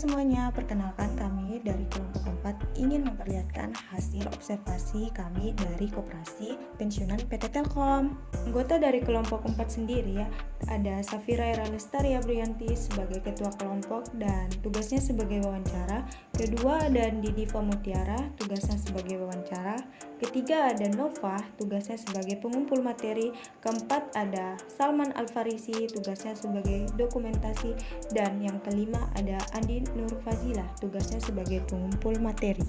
semuanya, perkenalkan kami dari kelompok 4 ingin memperlihatkan hasil observasi kami dari Koperasi Pensiunan PT Telkom. Anggota dari kelompok 4 sendiri ada Safira Era Lestari Abrianti sebagai ketua kelompok dan tugasnya sebagai wawancara. Kedua ada Didi Mutiara, tugasnya sebagai wawancara. Ketiga ada Nova, tugasnya sebagai pengumpul materi. Keempat ada Salman Alfarisi, tugasnya sebagai dokumentasi. Dan yang kelima ada Andi Nur Fazilah, tugasnya sebagai pengumpul materi.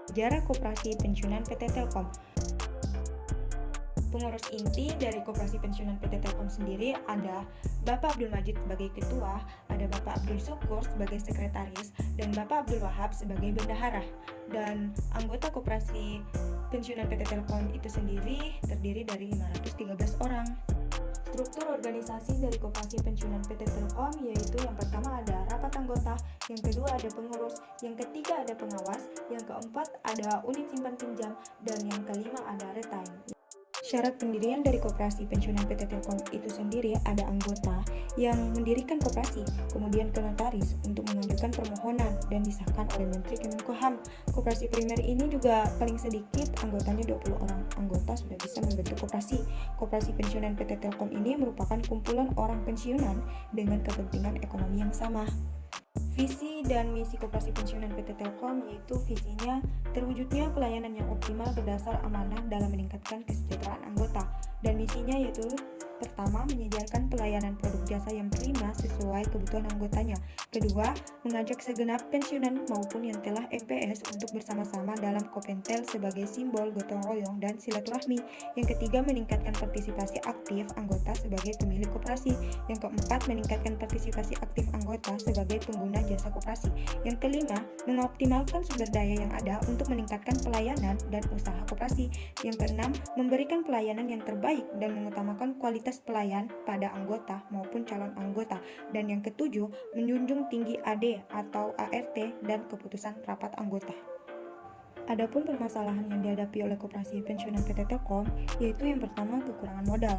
Sejarah Koperasi Pensiunan PT Telkom. Pengurus inti dari Koperasi Pensiunan PT Telkom sendiri ada Bapak Abdul Majid sebagai ketua, ada Bapak Abdul Syukur sebagai sekretaris, dan Bapak Abdul Wahab sebagai bendahara. Dan anggota Koperasi Pensiunan PT Telkom itu sendiri terdiri dari 513 orang. Struktur organisasi dari Koperasi Pensiunan PT Telkom yaitu yang pertama ada rapat anggota, yang kedua ada pengurus, yang ketiga ada pengawas, yang keempat ada unit simpan pinjam, dan yang kelima ada retain. Syarat pendirian dari Koperasi Pensiunan PT Telkom itu sendiri ada anggota yang mendirikan koperasi, kemudian ke notaris untuk mengajukan permohonan dan disahkan oleh Menteri Kemenkumham. Koperasi primer ini juga paling sedikit anggotanya 20 orang. Anggota sudah bisa membentuk koperasi. Koperasi Pensiunan PT Telkom ini merupakan kumpulan orang pensiunan dengan kepentingan ekonomi yang sama. Visi dan misi Koperasi Pensiunan PT Telkom yaitu visinya terwujudnya pelayanan yang optimal berdasar amanah dalam meningkatkan kesejahteraan anggota, dan misinya yaitu pertama, menyediakan pelayanan produk jasa yang prima sesuai kebutuhan anggotanya. Kedua, mengajak segenap pensiunan maupun yang telah MPS untuk bersama-sama dalam Kopentel sebagai simbol gotong royong dan silaturahmi. Yang ketiga, meningkatkan partisipasi aktif anggota sebagai pemilik koperasi. Yang keempat, meningkatkan partisipasi aktif anggota sebagai pengguna jasa koperasi. Yang kelima, mengoptimalkan sumber daya yang ada untuk meningkatkan pelayanan dan usaha koperasi. Yang keenam, memberikan pelayanan yang terbaik dan mengutamakan kualitas pelayan pada anggota maupun calon anggota. Dan yang ketujuh, menjunjung tinggi AD atau ART dan keputusan rapat anggota. Adapun permasalahan yang dihadapi oleh Koperasi Pensiunan PT Telkom yaitu yang pertama, kekurangan modal.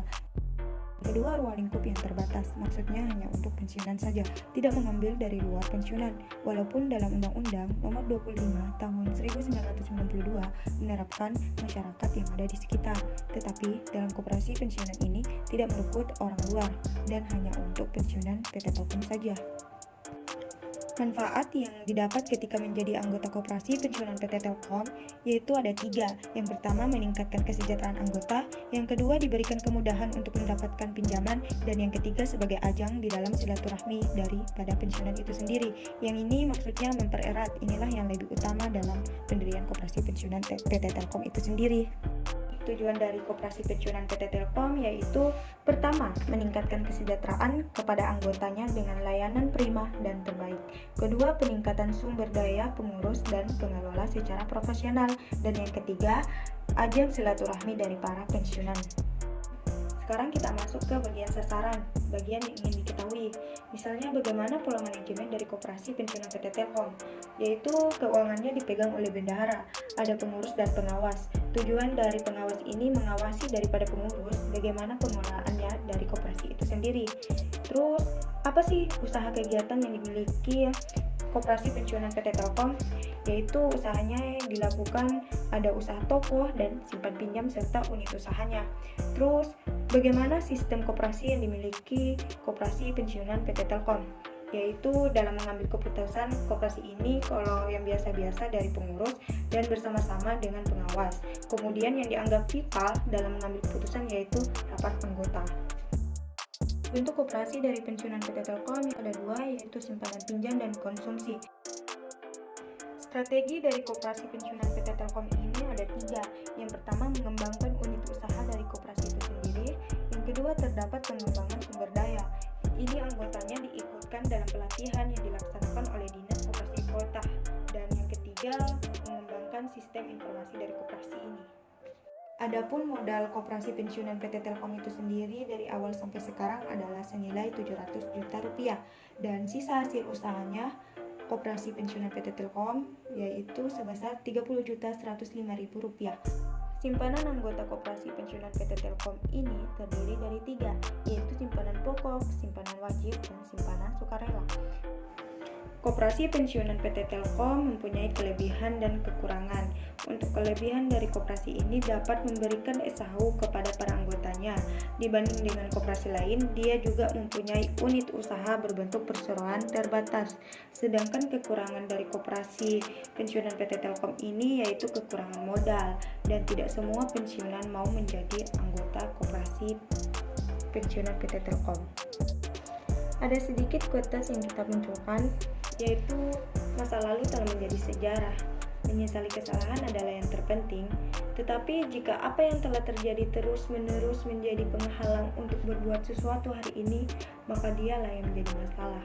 Kedua, ruang lingkup yang terbatas, maksudnya hanya untuk pensiunan saja, tidak mengambil dari luar pensiunan. Walaupun dalam Undang-Undang Nomor 25 Tahun 1992 menerapkan masyarakat yang ada di sekitar, tetapi dalam koperasi pensiunan ini tidak merekrut orang luar dan hanya untuk pensiunan PT Telkom saja. Manfaat yang didapat ketika menjadi anggota Koperasi Pensiunan PT Telkom yaitu ada 3. Yang pertama, meningkatkan kesejahteraan anggota. Yang kedua, diberikan kemudahan untuk mendapatkan pinjaman. Dan yang ketiga, sebagai ajang di dalam silaturahmi daripada pensiunan itu sendiri. Yang ini maksudnya mempererat. Inilah yang lebih utama dalam pendirian Koperasi Pensiunan PT Telkom itu sendiri. Tujuan dari Koperasi Pensiunan PT Telkom yaitu pertama, meningkatkan kesejahteraan kepada anggotanya dengan layanan prima dan terbaik. Kedua, peningkatan sumber daya pengurus dan pengelola secara profesional. Dan yang ketiga, ajang silaturahmi dari para pensiunan. Sekarang kita masuk ke bagian sasaran, bagian yang ingin diketahui. Misalnya bagaimana pola manajemen dari Koperasi Pensiunan PT Telkom, yaitu keuangannya dipegang oleh bendahara, ada pengurus dan pengawas. Tujuan dari pengawas ini mengawasi daripada pengurus bagaimana pengelolaannya dari koperasi itu sendiri. Terus, apa sih usaha kegiatan yang dimiliki Koperasi Pensiunan PT Telkom? Yaitu usahanya dilakukan ada usaha toko dan simpan pinjam serta unit usahanya. Terus, bagaimana sistem koperasi yang dimiliki Koperasi Pensiunan PT Telkom? Yaitu dalam mengambil keputusan koperasi ini kalau yang biasa-biasa dari pengurus dan bersama-sama dengan pengawas. Kemudian yang dianggap vital dalam mengambil keputusan yaitu rapat anggota. Bentuk koperasi dari pensiunan PT Telkom ada 2, yaitu simpanan pinjam dan konsumsi. Strategi dari Koperasi Pensiunan PT Telkom ini ada 3. Yang pertama, mengembangkan unit usaha dari koperasi itu sendiri. Yang kedua, terdapat pengembangan sumber daya. Ini anggotanya diikutkan dalam pelatihan yang dilaksanakan oleh Dinas Koperasi Kota. Dan yang ketiga, mengembangkan sistem informasi dari koperasi ini. Adapun modal Koperasi Pensiunan PT Telkom itu sendiri dari awal sampai sekarang adalah senilai 700 juta rupiah. Dan sisa hasil usahanya Koperasi Pensiunan PT Telkom yaitu sebesar Rp30.105.000. Simpanan anggota Koperasi Pensiunan PT Telkom ini terdiri dari 3, yaitu simpanan pokok, simpanan wajib, dan simpanan sukarela. Koperasi Pensiunan PT Telkom mempunyai kelebihan dan kekurangan. Untuk kelebihan dari koperasi ini dapat memberikan SHU kepada para anggotanya. Dibanding dengan koperasi lain, dia juga mempunyai unit usaha berbentuk perseroan terbatas. Sedangkan kekurangan dari Koperasi Pensiunan PT Telkom ini yaitu kekurangan modal, dan tidak semua pensiunan mau menjadi anggota Koperasi Pensiunan PT Telkom. Ada sedikit quotes yang kita munculkan, yaitu masa lalu telah menjadi sejarah. Menyesali kesalahan adalah yang terpenting, tetapi jika apa yang telah terjadi terus-menerus menjadi penghalang untuk berbuat sesuatu hari ini, maka dialah yang menjadi masalah.